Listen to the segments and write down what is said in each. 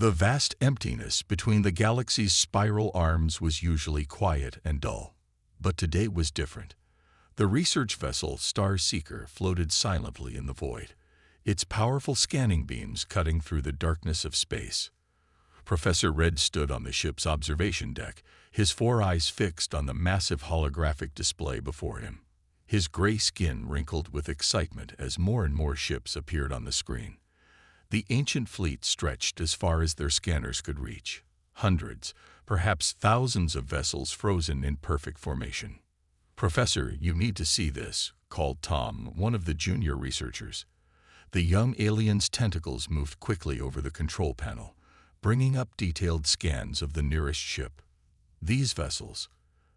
The vast emptiness between the galaxy's spiral arms was usually quiet and dull. But today was different. The research vessel Star Seeker floated silently in the void, its powerful scanning beams cutting through the darkness of space. Professor Red stood on the ship's observation deck, his four eyes fixed on the massive holographic display before him. His gray skin wrinkled with excitement as more and more ships appeared on the screen. The ancient fleet stretched as far as their scanners could reach. Hundreds, perhaps thousands of vessels frozen in perfect formation. "Professor, you need to see this," called Tom, one of the junior researchers. The young alien's tentacles moved quickly over the control panel, bringing up detailed scans of the nearest ship. "These vessels,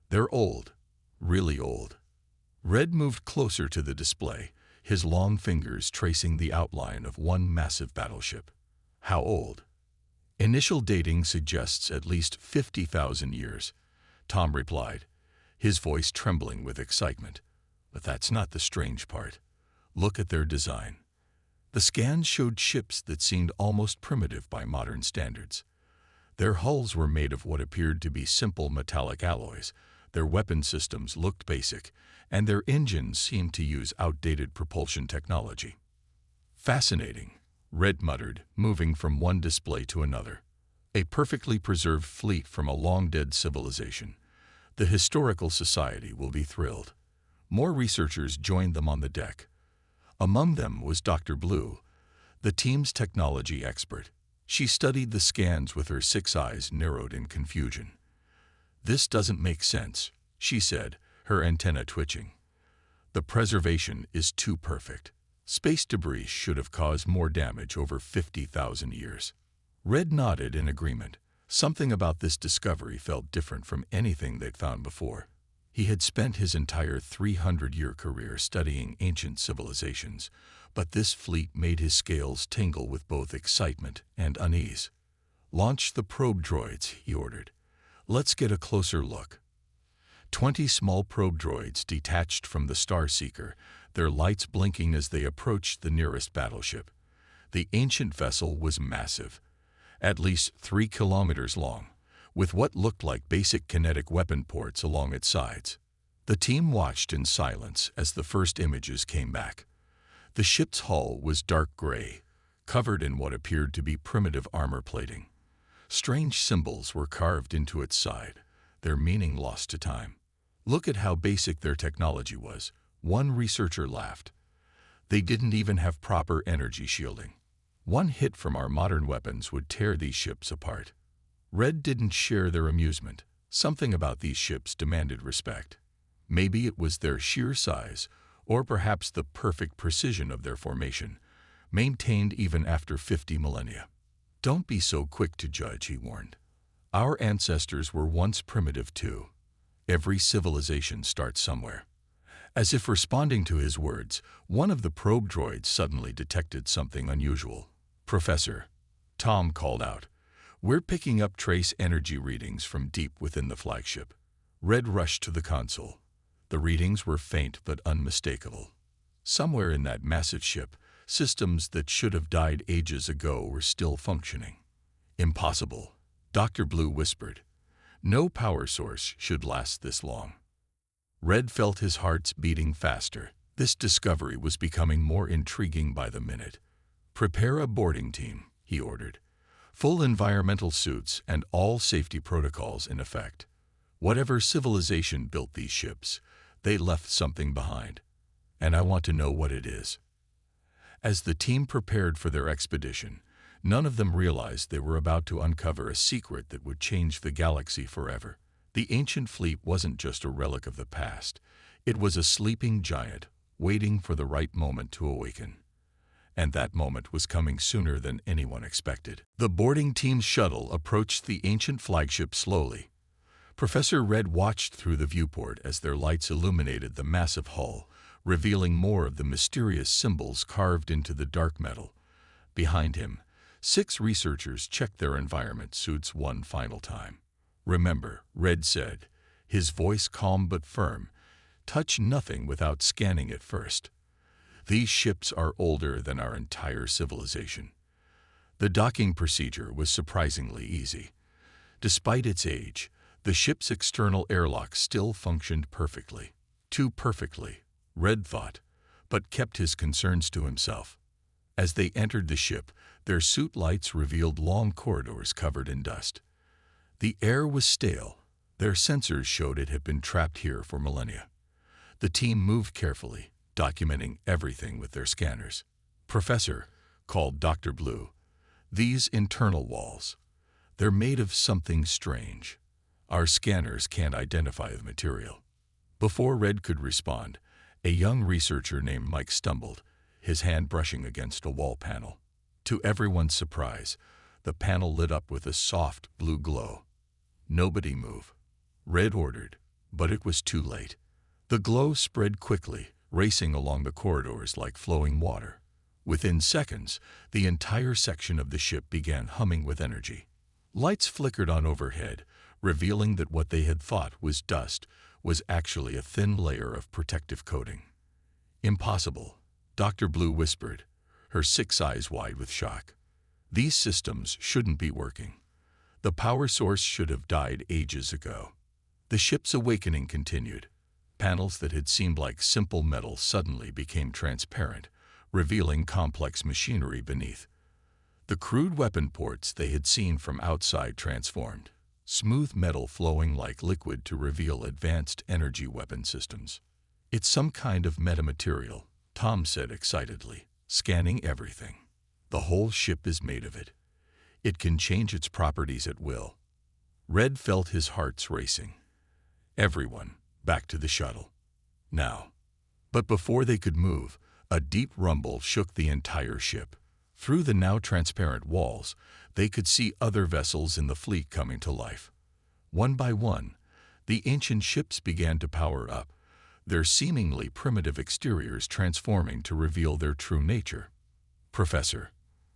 they're old, really old." Red moved closer to the display, his long fingers tracing the outline of one massive battleship. "How old?" "Initial dating suggests at least 50,000 years," Tom replied, his voice trembling with excitement. "But that's not the strange part. Look at their design." The scans showed ships that seemed almost primitive by modern standards. Their hulls were made of what appeared to be simple metallic alloys, their weapon systems looked basic, and their engines seemed to use outdated propulsion technology. "Fascinating," Red muttered, moving from one display to another. "A perfectly preserved fleet from a long-dead civilization. The Historical Society will be thrilled." More researchers joined them on the deck. Among them was Dr. Blue, the team's technology expert. She studied the scans with her 6 eyes narrowed in confusion. "This doesn't make sense," she said, her antenna twitching. "The preservation is too perfect. Space debris should have caused more damage over 50,000 years." Red nodded in agreement. Something about this discovery felt different from anything they'd found before. He had spent his entire 300-year career studying ancient civilizations, but this fleet made his scales tingle with both excitement and unease. "Launch the probe droids," he ordered. "Let's get a closer look." 20 small probe droids detached from the Star Seeker, their lights blinking as they approached the nearest battleship. The ancient vessel was massive, at least 3 kilometers long, with what looked like basic kinetic weapon ports along its sides. The team watched in silence as the first images came back. The ship's hull was dark gray, covered in what appeared to be primitive armor plating. Strange symbols were carved into its side, their meaning lost to time. "Look at how basic their technology was," one researcher laughed. "They didn't even have proper energy shielding. One hit from our modern weapons would tear these ships apart." Red didn't share their amusement. Something about these ships demanded respect. Maybe it was their sheer size, or perhaps the perfect precision of their formation, maintained even after 50 millennia. "Don't be so quick to judge," he warned. "Our ancestors were once primitive too. Every civilization starts somewhere." As if responding to his words, one of the probe droids suddenly detected something unusual. "Professor," Tom called out, "we're picking up trace energy readings from deep within the flagship." Red rushed to the console. The readings were faint but unmistakable. Somewhere in that massive ship, systems that should have died ages ago were still functioning. "Impossible," Dr. Blue whispered. "No power source should last this long." Red felt his heart beating faster. This discovery was becoming more intriguing by the minute. "Prepare a boarding team," he ordered. "Full environmental suits and all safety protocols in effect. Whatever civilization built these ships, they left something behind, and I want to know what it is." As the team prepared for their expedition, none of them realized they were about to uncover a secret that would change the galaxy forever. The ancient fleet wasn't just a relic of the past. It was a sleeping giant, waiting for the right moment to awaken. And that moment was coming sooner than anyone expected. The boarding team's shuttle approached the ancient flagship slowly. Professor Red watched through the viewport as their lights illuminated the massive hull, revealing more of the mysterious symbols carved into the dark metal. Behind him, 6 researchers checked their environment suits one final time. "Remember," Red said, his voice calm but firm, "touch nothing without scanning it first. These ships are older than our entire civilization. The docking procedure was surprisingly easy. Despite its age, the ship's external airlock still functioned perfectly. Too perfectly, Red thought, but kept his concerns to himself. As they entered the ship, their suit lights revealed long corridors covered in dust. The air was stale. Their sensors showed it had been trapped here for millennia. The team moved carefully, documenting everything with their scanners. "Professor," called Dr. Blue, "these internal walls, they're made of something strange. Our scanners can't identify the material." Before Red could respond, a young researcher named Mike stumbled, his hand brushing against a wall panel. To everyone's surprise, the panel lit up with a soft blue glow. "Nobody move," Red ordered, but it was too late. The glow spread quickly, racing along the corridors like flowing water. Within seconds, the entire section of the ship began humming with energy. Lights flickered on overhead, revealing that what they had thought was dust was actually a thin layer of protective coating. "Impossible," Dr. Blue whispered, her 6 eyes wide with shock. "These systems shouldn't be working. The power source should have died ages ago." The ship's awakening continued. Panels that had seemed like simple metal suddenly became transparent, revealing complex machinery beneath. The crude weapon ports they had seen from outside transformed, smooth metal flowing like liquid to reveal advanced energy weapon systems. "It's some kind of metamaterial," Tom said excitedly, scanning everything. "The whole ship is made of it. It can change its properties at will." Red felt his heart racing. "Everyone, back to the shuttle. Now." But before they could move, a deep rumble shook the entire ship. Through the now transparent walls, they could see other vessels in the fleet coming to life. One by one, the ancient ships began to power up, their seemingly primitive exteriors transforming to reveal their true nature. "Professor,"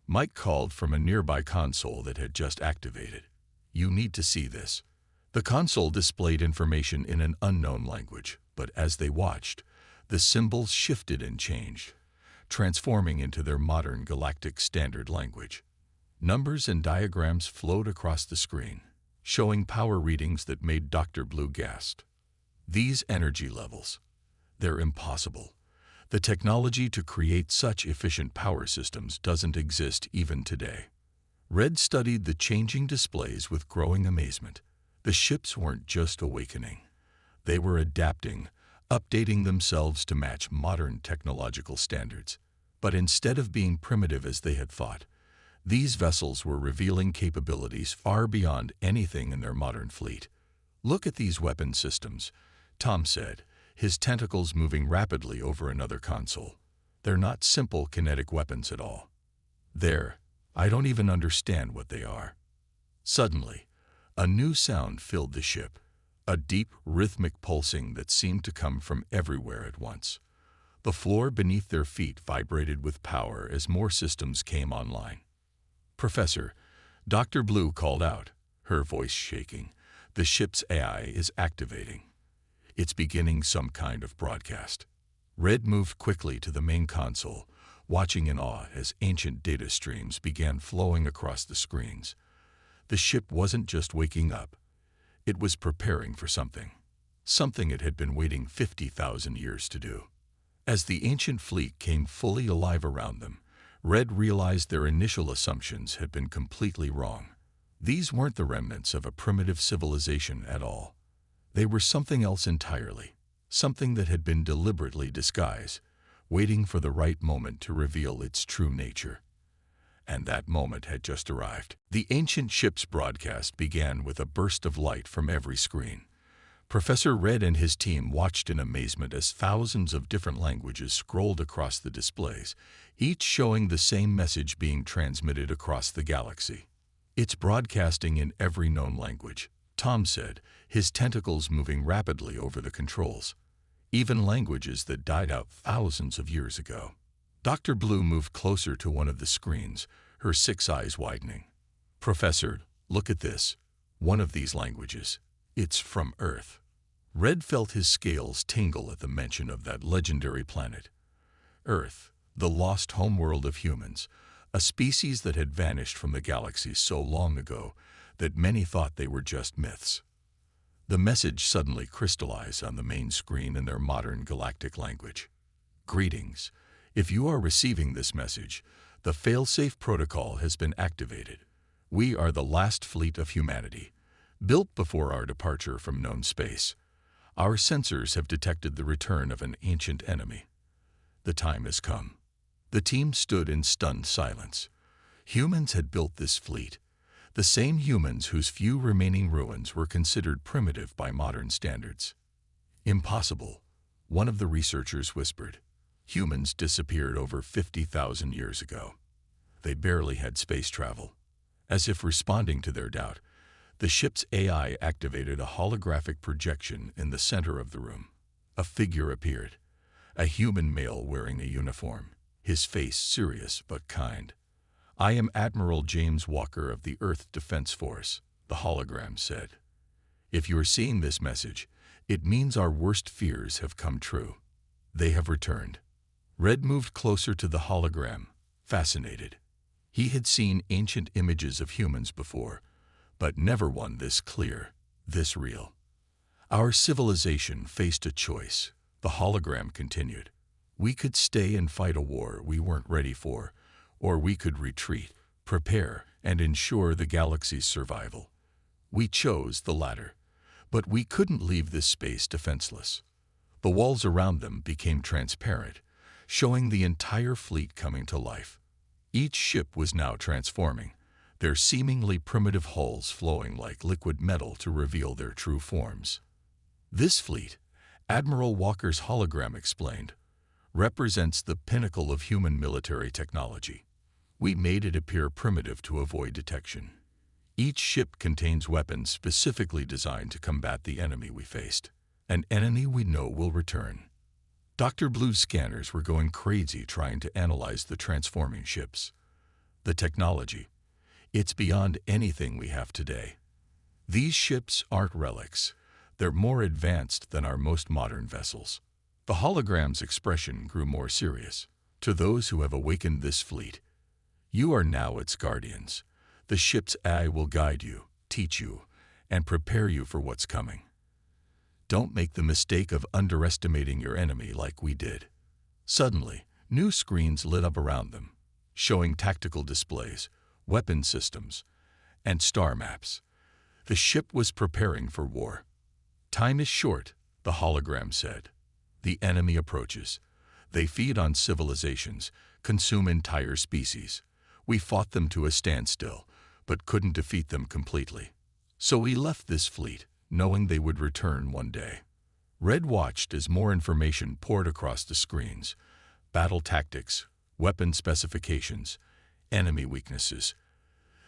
Mike called from a nearby console that had just activated, "you need to see this." The console displayed information in an unknown language, but as they watched, the symbols shifted and changed, transforming into their modern galactic standard language. Numbers and diagrams flowed across the screen, showing power readings that made Dr. Blue gasp. "These energy levels, they're impossible. The technology to create such efficient power systems doesn't exist even today." Red studied the changing displays with growing amazement. The ships weren't just awakening. They were adapting, updating themselves to match modern technological standards. But instead of being primitive as they had thought, these vessels were revealing capabilities far beyond anything in their modern fleet. "Look at these weapon systems," Tom said, his tentacles moving rapidly over another console. "They're not simple kinetic weapons at all. I don't even understand what they are." Suddenly, a new sound filled the ship, a deep, rhythmic pulsing that seemed to come from everywhere at once. The floor beneath their feet vibrated with power as more systems came online. "Professor," Dr. Blue called out, her voice shaking, "the ship's AI is activating. It's beginning some kind of broadcast." Red moved quickly to the main console, watching in awe as ancient data streams began flowing across the screens. The ship wasn't just waking up. It was preparing for something it had been waiting 50,000 years to do. As the ancient fleet came fully alive around them, Red realized their initial assumptions had been completely wrong. These weren't the remnants of a primitive civilization at all. They were something else entirely, something that had been deliberately disguised, waiting for the right moment to reveal its true nature. And that moment had just arrived. The ancient ship's broadcast began with a burst of light from every screen. Professor Red and his team watched in amazement as thousands of different languages scrolled across the displays, each showing the same message being transmitted across the galaxy. "It's broadcasting in every known language," Tom said, his tentacles moving rapidly over the controls. "Even languages that died out thousands of years ago." Dr. Blue moved closer to one of the screens, her 6 eyes widening. "Professor, look at this. One of these languages. It's from Earth." Red felt his scales tingle at the mention of that legendary planet. Earth, the lost homeworld of humans, a species that had vanished from the galaxy so long ago that many thought they were just myths. The message suddenly crystallized on the main screen in their modern galactic language. Greetings. If you are receiving this message, the failsafe protocol has been activated. We are the last fleet of humanity, built before our departure from known space. Our sensors have detected the return of an ancient enemy. The time has come. The team stood in stunned silence. Humans had built this fleet, the same humans whose few remaining ruins were considered primitive by modern standards. Impossible, one of the researchers whispered. Humans disappeared over 50,000 years ago. They barely had space travel. As if responding to their doubt, the ship's AI activated a holographic projection in the center of the room. A figure appeared, a human male wearing a uniform, his face serious but kind. I am Admiral James Walker of the Earth Defense Force, the hologram said. If you are seeing this message, it means our worst fears have come true. They have returned. Red moved closer to the hologram, fascinated. He had seen ancient images of humans before, but never one this clear, this real. Our civilization faced a choice, the hologram continued. We could stay and fight a war we weren't ready for, or we could retreat, prepare, and ensure the galaxy's survival. We chose the latter, but we couldn't leave this space defenseless. The walls around them became transparent, showing the entire fleet coming to life. Each ship was now transforming, their seemingly primitive hulls flowing like liquid metal to reveal their true forms. This fleet, Admiral Walker's hologram explained, represents the pinnacle of human military technology. We made it appear primitive to avoid detection. Each ship contains weapons specifically designed to combat the enemy we faced, an enemy we know will return. Dr. Blue's scanners were going crazy trying to analyze the transforming ships. The technology, it's beyond anything we have today. These ships aren't relics. They're more advanced than our most modern vessels. The hologram's expression grew more serious. To those who have awakened this fleet, you are now its guardians. The ship's AI will guide you, teach you, and prepare you for what's coming. Don't make the mistake of underestimating your enemy like we did. Suddenly, new screens lit up around them, showing tactical displays, weapon systems, and star maps. The ship was preparing for war. Time is short, the hologram said. The enemy approaches. They feed on civilizations, consume entire species. We fought them to a standstill, but couldn't defeat them completely. So we left this fleet, knowing they would return one day. Red watched as more information poured across the screens. Battle tactics, weapon specifications, enemy weaknesses.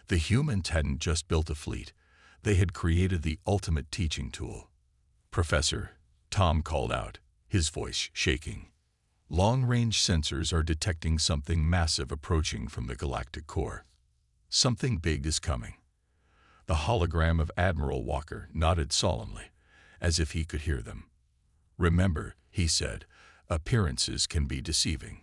The humans hadn't just built a fleet, they had created the ultimate teaching tool. Professor, Tom called out, his voice shaking. Long-range sensors are detecting something massive approaching from the galactic core. Something big is coming. The hologram of Admiral Walker nodded solemnly, as if he could hear them. Remember, he said, appearances can be deceiving.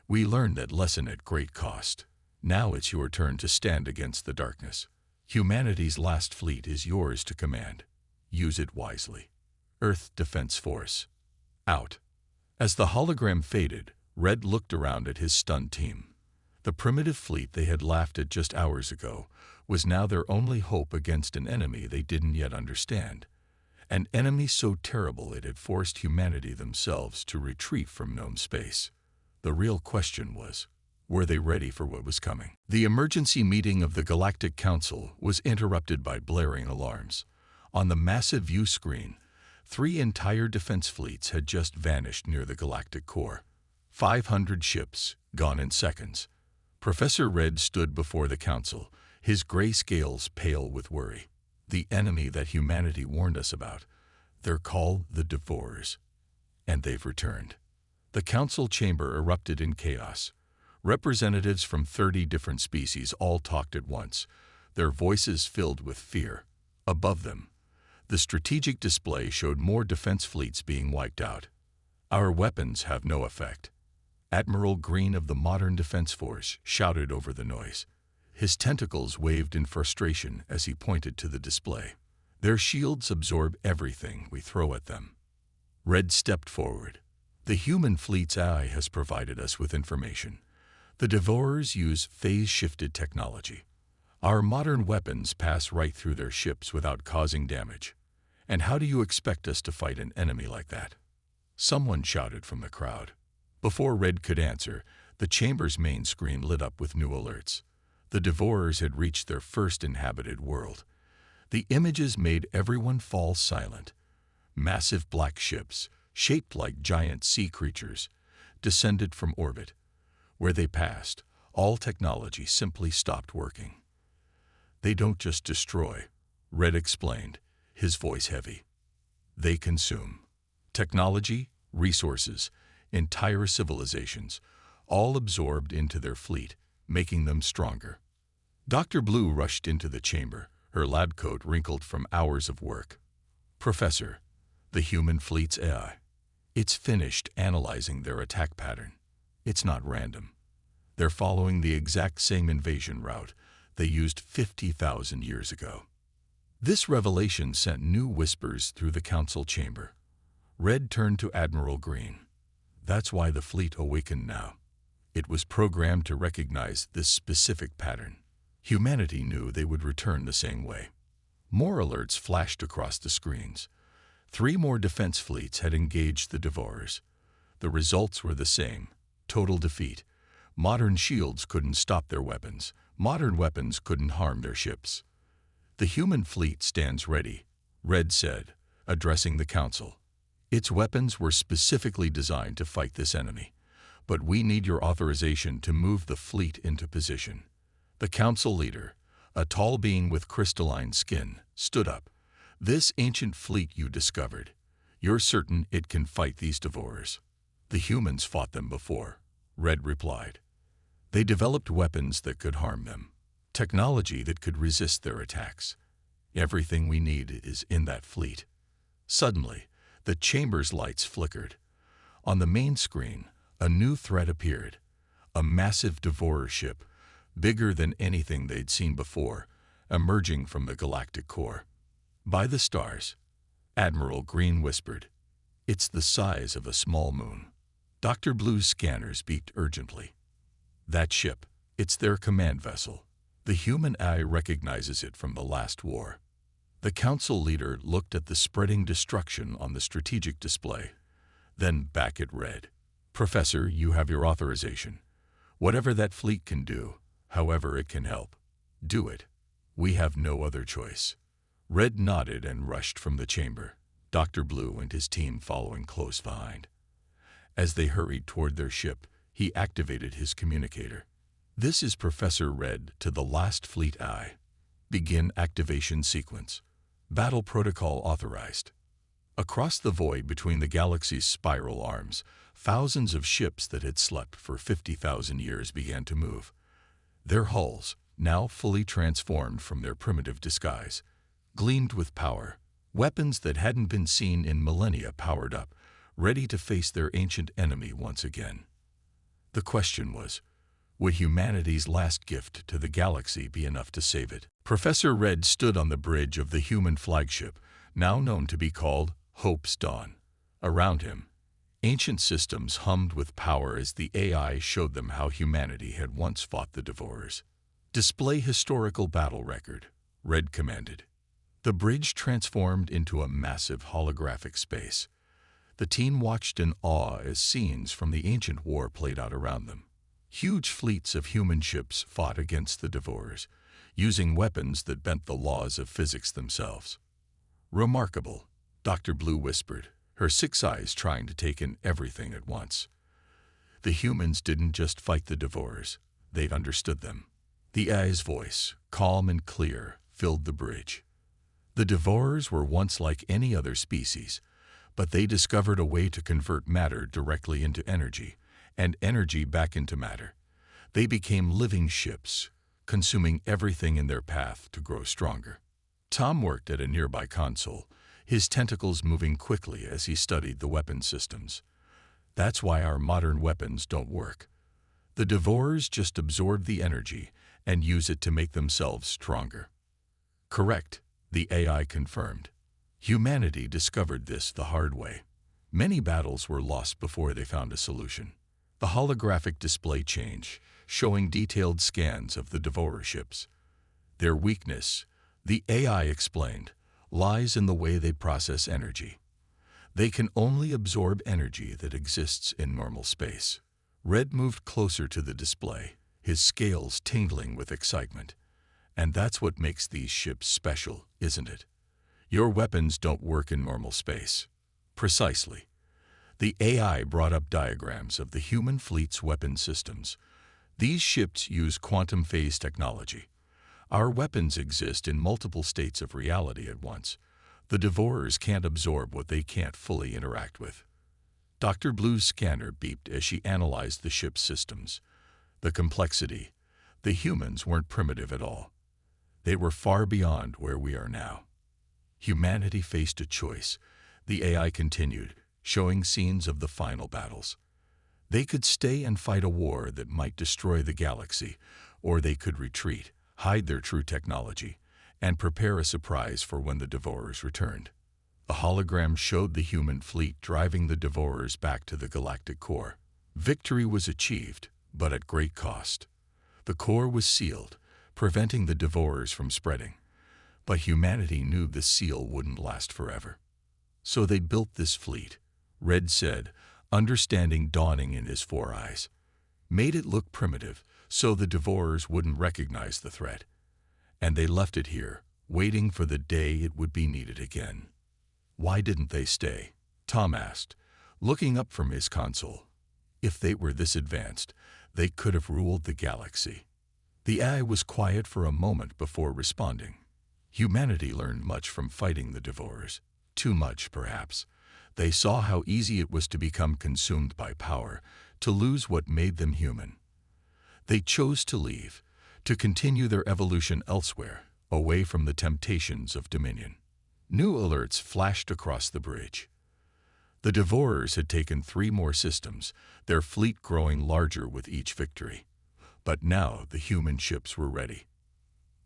We learned that lesson at great cost. Now it's your turn to stand against the darkness. Humanity's last fleet is yours to command. Use it wisely. Earth Defense Force. Out. As the hologram faded, Red looked around at his stunned team. The primitive fleet they had laughed at just hours ago was now their only hope against an enemy they didn't yet understand. An enemy so terrible it had forced humanity themselves to retreat from known space. The real question was, were they ready for what was coming? The emergency meeting of the Galactic Council was interrupted by blaring alarms. On the massive view screen, 3 entire defense fleets had just vanished near the galactic core. 500 ships, gone in seconds. Professor Red stood before the council, his gray scales pale with worry. The enemy that humanity warned us about. They're called the Devourers. And they've returned. The council chamber erupted in chaos. Representatives from 30 different species all talked at once, their voices filled with fear. Above them, the strategic display showed more defense fleets being wiped out. Our weapons have no effect. Admiral Green of the modern Defense Force shouted over the noise. His tentacles waved in frustration as he pointed to the display. Their shields absorb everything we throw at them. Red stepped forward. The human fleet's eye has provided us with information. The Devourers use phase-shifted technology. Our modern weapons pass right through their ships without causing damage. And how do you expect us to fight an enemy like that? Someone shouted from the crowd. Before Red could answer, the chamber's main screen lit up with new alerts. The Devourers had reached their first inhabited world. The images made everyone fall silent. Massive black ships, shaped like giant sea creatures, descended from orbit. Where they passed, all technology simply stopped working. They don't just destroy, Red explained, his voice heavy. They consume. Technology, resources, entire civilizations, all absorbed into their fleet, making them stronger. Dr. Blue rushed into the chamber, her lab coat wrinkled from hours of work. Professor, the human fleet's AI. It's finished analyzing their attack pattern. It's not random. They're following the exact same invasion route they used 50,000 years ago. This revelation sent new whispers through the council chamber. Red turned to Admiral Green. That's why the fleet awakened now. It was programmed to recognize this specific pattern. Humanity knew they would return the same way. More alerts flashed across the screens. 3 more defense fleets had engaged the Devourers. The results were the same: total defeat. Modern shields couldn't stop their weapons. Modern weapons couldn't harm their ships. The human fleet stands ready, Red said, addressing the council. Its weapons were specifically designed to fight this enemy, but we need your authorization to move the fleet into position. The council leader, a tall being with crystalline skin, stood up. This ancient fleet you discovered, you're certain it can fight these Devourers? The humans fought them before, Red replied. They developed weapons that could harm them, technology that could resist their attacks. Everything we need is in that fleet. Suddenly, the chamber's lights flickered. On the main screen, a new threat appeared. A massive Devourer ship, bigger than anything they'd seen before, emerging from the galactic core. By the stars, Admiral Green whispered. It's the size of a small moon. Dr. Blue's scanners beeped urgently. That ship, it's their command vessel. The human eye recognizes it from the last war. The council leader looked at the spreading destruction on the strategic display, then back at Red. Professor, you have your authorization. Whatever that fleet can do, however it can help, do it. We have no other choice. Red nodded and rushed from the chamber, Dr. Blue and his team following close behind. As they hurried toward their ship, he activated his communicator. This is Professor Red to the last fleet eye. Begin activation sequence. Battle protocol authorized. Across the void between the galaxy's spiral arms, thousands of ships that had slept for 50,000 years began to move. Their hulls, now fully transformed from their primitive disguise, gleamed with power. Weapons that hadn't been seen in millennia powered up, ready to face their ancient enemy once again. The question was, would humanity's last gift to the galaxy be enough to save it? Professor Red stood on the bridge of the human flagship, now known to be called Hope's Dawn. Around him, ancient systems hummed with power as the AI showed them how humanity had once fought the Devourers. Display historical battle record, Red commanded. The bridge transformed into a massive holographic space. The team watched in awe as scenes from the ancient war played out around them. Huge fleets of human ships fought against the Devourers, using weapons that bent the laws of physics themselves. Remarkable, Dr. Blue whispered, her 6 eyes trying to take in everything at once. The humans didn't just fight the Devourers, they understood them. The AI's voice, calm and clear, filled the bridge. The Devourers were once like any other species, but they discovered a way to convert matter directly into energy, and energy back into matter. They became living ships, consuming everything in their path to grow stronger. Tom worked at a nearby console, his tentacles moving quickly as he studied the weapon systems. That's why our modern weapons don't work. The Devourers just absorb the energy and use it to make themselves stronger. Correct, the AI confirmed. Humanity discovered this the hard way. Many battles were lost before they found a solution. The holographic display changed, showing detailed scans of the Devourer ships. Their weakness, the AI explained, lies in the way they process energy. They can only absorb energy that exists in normal space. Red moved closer to the display, his scales tingling with excitement. And that's what makes these ships special, isn't it? Your weapons don't work in normal space. Precisely. The AI brought up diagrams of the human fleet's weapon systems. These ships use quantum phase technology. Our weapons exist in multiple states of reality at once. The Devourers can't absorb what they can't fully interact with. Dr. Blue's scanner beeped as she analyzed the ship's systems. The complexity. The humans weren't primitive at all. They were far beyond where we are now. Humanity faced a choice. The AI continued, showing scenes of the final battles. They could stay and fight a war that might destroy the galaxy, or they could retreat, hide their true technology, and prepare a surprise for when the Devourers returned. A hologram showed the human fleet driving the Devourers back to the galactic core. Victory was achieved, but at great cost. The core was sealed, preventing the Devourers from spreading. But humanity knew the seal wouldn't last forever. So they built this fleet, Red said, understanding dawning in his four eyes. Made it look primitive, so the Devourers wouldn't recognize the threat. And they left it here, waiting for the day it would be needed again. Why didn't they stay? Tom asked, looking up from his console. If they were this advanced, they could have ruled the galaxy. The AI was quiet for a moment before responding. Humanity learned much from fighting the Devourers. Too much, perhaps. They saw how easy it was to become consumed by power, to lose what made them human. They chose to leave, to continue their evolution elsewhere, away from the temptations of dominion. New alerts flashed across the bridge. The Devourers had taken 3 more systems, their fleet growing larger with each victory. But now the human ships were ready.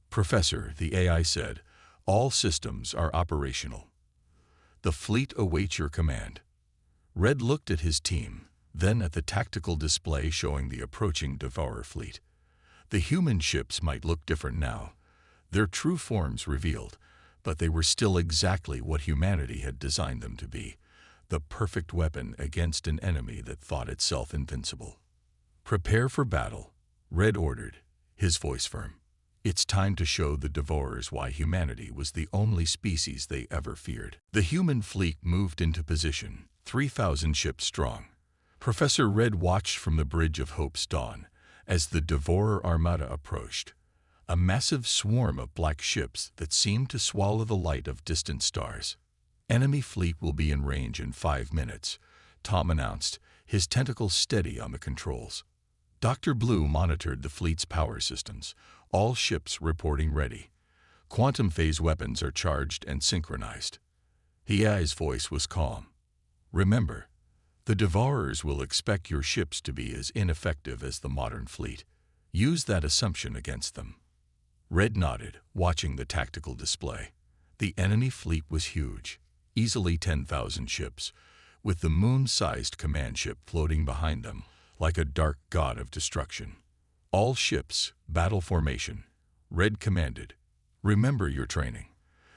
Professor, the AI said, all systems are operational. The fleet awaits your command. Red looked at his team, then at the tactical display showing the approaching Devourer fleet. The human ships might look different now, their true forms revealed, but they were still exactly what humanity had designed them to be, the perfect weapon against an enemy that thought itself invincible. Prepare for battle, Red ordered, his voice firm. It's time to show the Devourers why humanity was the only species they ever feared. The human fleet moved into position, 3,000 ships strong. Professor Red watched from the Bridge of Hope's dawn as the Devourer armada approached, a massive swarm of black ships that seemed to swallow the light of distant stars. Enemy fleet will be in range in 5 minutes, Tom announced, his tentacles steady on the controls. Dr. Blue monitored the fleet's power systems, all ships reporting ready. Quantum phase weapons are charged and synchronized. The AI's voice was calm. Remember, the Devourers will expect your ships to be as ineffective as the modern fleet. Use that assumption against them. Red nodded, watching the tactical display. The enemy fleet was huge, easily 10,000 ships, with the moon-sized command ship floating behind them like a dark god of destruction. All ships, battle formation, Red commanded. Remember your training.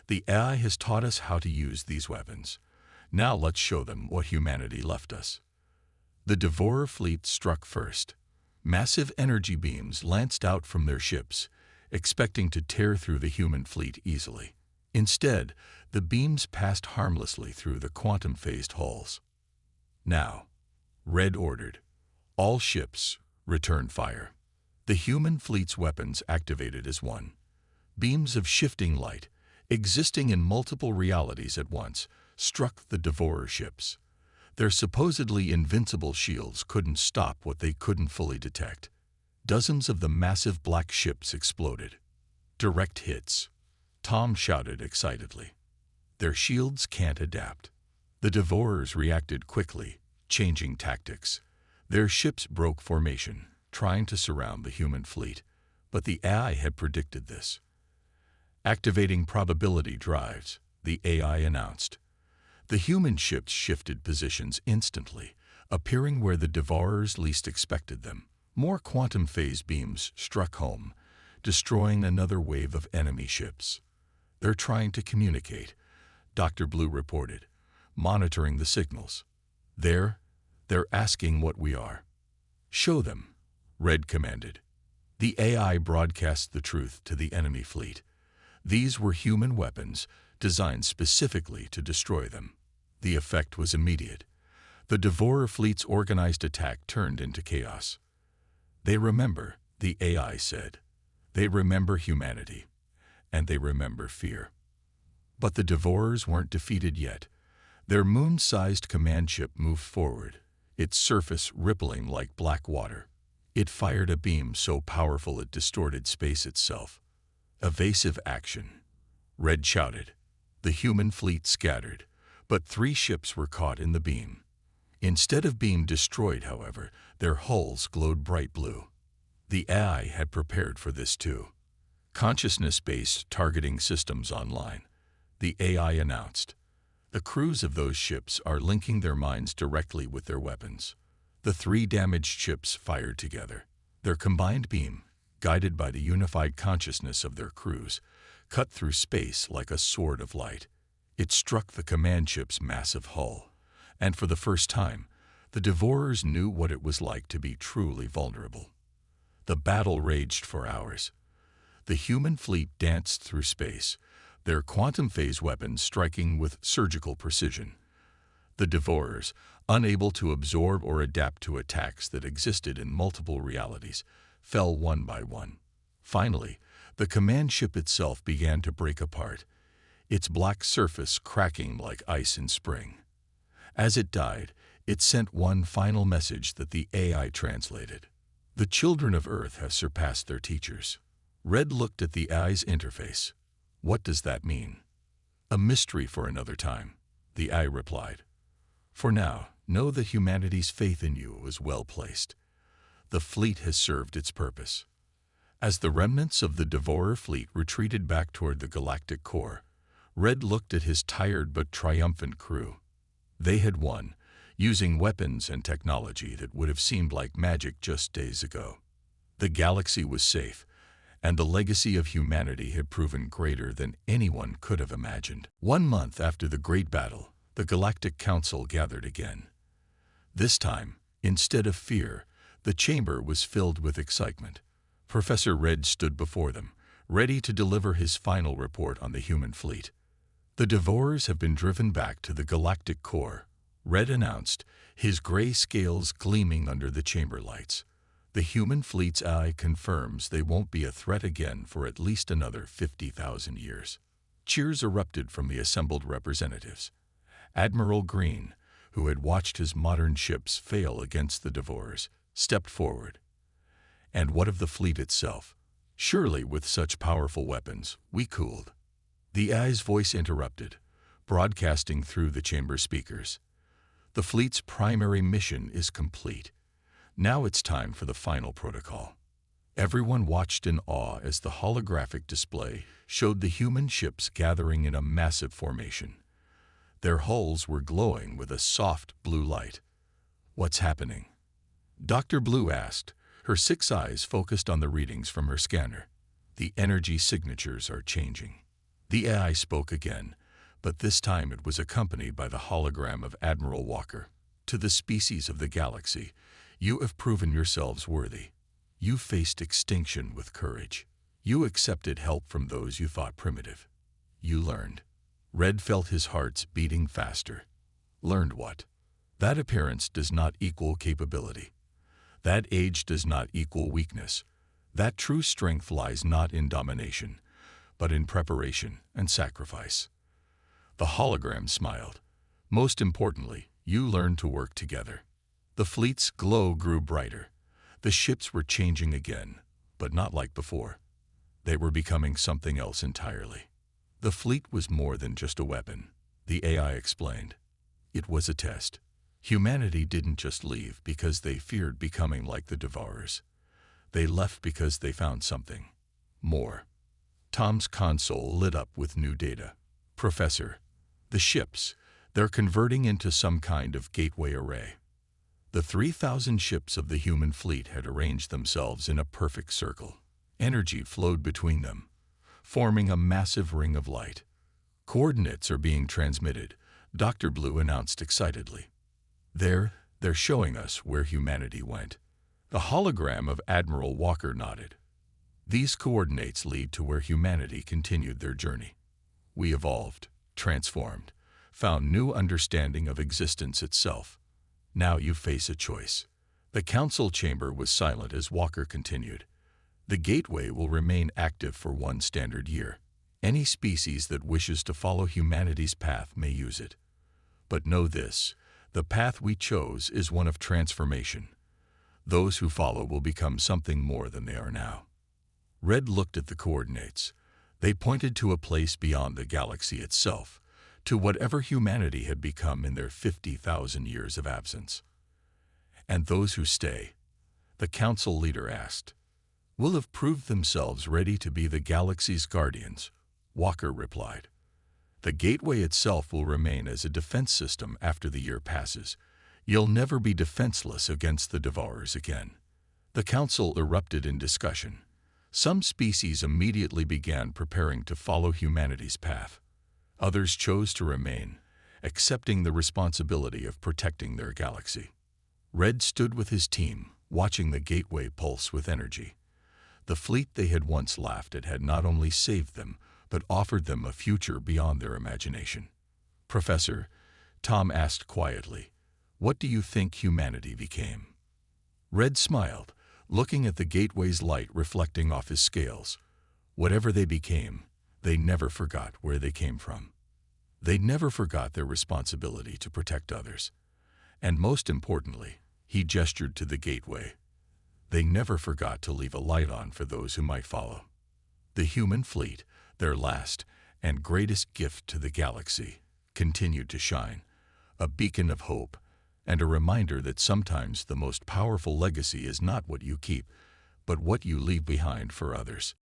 The AI has taught us how to use these weapons. Now let's show them what humanity left us. The Devourer fleet struck first. Massive energy beams lanced out from their ships, expecting to tear through the human fleet easily. Instead, the beams passed harmlessly through the quantum-phased hulls. Now, Red ordered, all ships, return fire. The human fleet's weapons activated as one. Beams of shifting light, existing in multiple realities at once, struck the Devourer ships. Their supposedly invincible shields couldn't stop what they couldn't fully detect. Dozens of the massive black ships exploded. Direct hits, Tom shouted excitedly. Their shields can't adapt. The Devourers reacted quickly, changing tactics. Their ships broke formation, trying to surround the human fleet, but the AI had predicted this. Activating probability drives, the AI announced. The human ships shifted positions instantly, appearing where the Devourers least expected them. More quantum phase beams struck home, destroying another wave of enemy ships. "They're trying to communicate," Dr. Blue reported, monitoring the signals. They're asking what we are." "Show them," Red commanded. The AI broadcast the truth to the enemy fleet. These were human weapons designed specifically to destroy them. The effect was immediate. The Devourer fleet's organized attack turned into chaos. "They remember," the AI said. "They remember humanity, and they remember fear." But the Devourers weren't defeated yet. Their moon-sized command ship moved forward, its surface rippling like black water. It fired a beam so powerful it distorted space itself. "Evasive action," Red shouted. The human fleet scattered, but 3 ships were caught in the beam. Instead of being destroyed, however, their hulls glowed bright blue. The AI had prepared for this too. "Consciousness-based targeting systems online," the AI announced. "The crews of those ships are linking their minds directly with their weapons." The 3 damaged ships fired together. Their combined beam, guided by the unified consciousness of their crews, cut through space like a sword of light. It struck the command ship's massive hull, and for the first time, the Devourers knew what it was like to be truly vulnerable. The battle raged for hours. The human fleet danced through space, their quantum phase weapons striking with surgical precision. The Devourers, unable to absorb or adapt to attacks that existed in multiple realities, fell one by one. Finally, the command ship itself began to break apart, its black surface cracking like ice in spring. As it died, it sent one final message that the AI translated. "The children of Earth have surpassed their teachers." Red looked at the AI's interface. "What does that mean?" "A mystery for another time," the AI replied. "For now, know that humanity's faith in you is well placed. The fleet has served its purpose." As the remnants of the Devourer fleet retreated back toward the galactic core, Red looked at his tired but triumphant crew. They had won, using weapons and technology that would have seemed like magic just days ago. The galaxy was safe, and the legacy of humanity had proven greater than anyone could have imagined. 1 month after the Great Battle, the Galactic Council gathered again. This time, instead of fear, the chamber was filled with excitement. Professor Red stood before them, ready to deliver his final report on the human fleet. "The Devourers have been driven back to the galactic core," Red announced, his gray scales gleaming under the chamber lights. "The human fleet's eye confirms they won't be a threat again for at least another 50,000 years." Cheers erupted from the assembled representatives. Admiral Green, who had watched his modern ships fail against the Devourers, stepped forward. "And what of the fleet itself? Surely with such powerful weapons, we cooled." The AI's voice interrupted, broadcasting through the chamber speakers. "The fleet's primary mission is complete. Now it's time for the final protocol." Everyone watched in awe as the holographic display showed the human ships gathering in a massive formation. Their hulls were glowing with a soft blue light. "What's happening?" Dr. Blue asked, her 6 eyes focused on the readings from her scanner. "The energy signatures are changing." The AI spoke again, but this time it was accompanied by the hologram of Admiral Walker. "To the species of the galaxy, you have proven yourselves worthy. You faced extinction with courage. You accepted help from those you thought primitive. You learned." Red felt his heart beating faster. "Learned what?" "That appearance does not equal capability. That age does not equal weakness. That true strength lies not in domination, but in preparation and sacrifice." The hologram smiled. "Most importantly, you learned to work together." The fleet's glow grew brighter. The ships were changing again, but not like before. They were becoming something else entirely. The fleet was more than just a weapon, the AI explained. It was a test. Humanity didn't just leave because they feared becoming like the Devourers. They left because they found something more. Tom's console lit up with new data. Professor, the ships, they're converting into some kind of gateway array. The 3,000 ships of the human fleet had arranged themselves in a perfect circle. Energy flowed between them, forming a massive ring of light. Coordinates are being transmitted, Dr. Blue announced excitedly. They're showing us where humanity went. The hologram of Admiral Walker nodded. These coordinates lead to where humanity continued their journey. We evolved, transformed, found new understanding of existence itself. Now you face a choice. The council chamber was silent as Walker continued. The gateway will remain active for 1 standard year. Any species that wishes to follow humanity's path may use it. But know this, the path we chose is one of transformation. Those who follow will become something more than they are now. Red looked at the coordinates. They pointed to a place beyond the galaxy itself, to whatever humanity had become in their 50,000 years of absence. And those who stay, the council leader asked, will have proved themselves ready to be the galaxy's guardians, Walker replied. The gateway itself will remain as a defense system after the year passes. You'll never be defenseless against the Devourers again. The council erupted in discussion. Some species immediately began preparing to follow humanity's path. Others chose to remain, accepting the responsibility of protecting their galaxy. Red stood with his team, watching the gateway pulse with energy. The fleet they had once laughed at had not only saved them, but offered them a future beyond their imagination. Professor, Tom asked quietly, what do you think humanity became? Red smiled, looking at the gateway's light reflecting off his scales. Whatever they became, they never forgot where they came from. They never forgot their responsibility to protect others. And most importantly, he gestured to the gateway. They never forgot to leave a light on for those who might follow. The human fleet, their last and greatest gift to the galaxy, continued to shine, a beacon of hope and a reminder that sometimes the most powerful legacy is not what you keep, but what you leave behind for others.